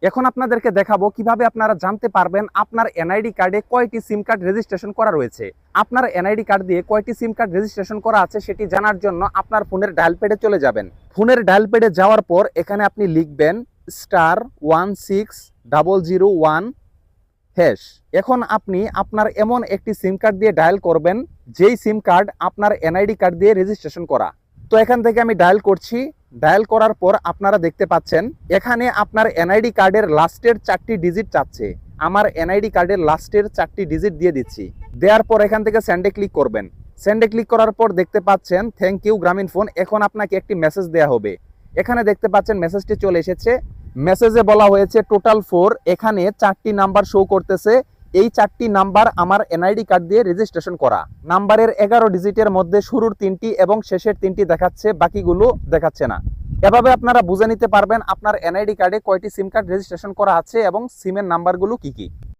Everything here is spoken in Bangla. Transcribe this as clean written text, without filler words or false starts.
এখন আপনাদেরকে দেখাবো কিভাবে আপনারা জানতে পারবেন আপনার এনআইডি কার্ডে কয়টি সিম কার্ড রেজিস্ট্রেশন করা রয়েছে। আপনার এনআইডি কার্ড দিয়ে কয়টি সিম কার্ড রেজিস্ট্রেশন করা আছে সেটি জানার জন্য আপনার ফোনের ডায়াল প্যাডে চলে যাবেন। ফোনের ডায়াল প্যাডে যাওয়ার পর এখানে আপনি লিখবেন *16001#। এখন আপনি আপনার এমন একটি সিম কার্ড দিয়ে ডায়াল করবেন যেই সিম কার্ড আপনার এনআইডি কার্ড দিয়ে রেজিস্ট্রেশন করা। তো এখান থেকে আমি ডায়াল করছি। ডায়াল করার পর আপনারা দেখতে পাচ্ছেন এখানে আপনার এনআইডি কার্ডের লাস্টের 4টি ডিজিট চাচ্ছে। আমার এনআইডি কার্ডের লাস্টের 4টি ডিজিট দিয়ে দিচ্ছি। দেওয়ার পর এখান থেকে সেন্ডে ক্লিক করবেন। সেন্ডে ক্লিক করার পর দেখতে পাচ্ছেন থ্যাংক ইউ গ্রামীণ ফোন। এখন আপনাকে একটি মেসেজ দেওয়া হবে। এখানে দেখতে পাচ্ছেন মেসেজটি চলে এসেছে। মেসেজে বলা হয়েছে টোটাল 4। এখানে 4টি নাম্বার শো করতেছে। এই 4টি নাম্বার আমার এনআইডি কার্ড দিয়ে রেজিস্ট্রেশন করা। নাম্বারের 11 ডিজিটের মধ্যে শুরুর 3টি এবং শেষের 3টি দেখাচ্ছে, বাকিগুলো দেখাচ্ছে না। এভাবে আপনারা বুঝে নিতে পারবেন আপনার এনআইডি কার্ডে কয়টি সিম কার্ড রেজিস্ট্রেশন করা আছে এবং সিমের নাম্বারগুলো কি কি।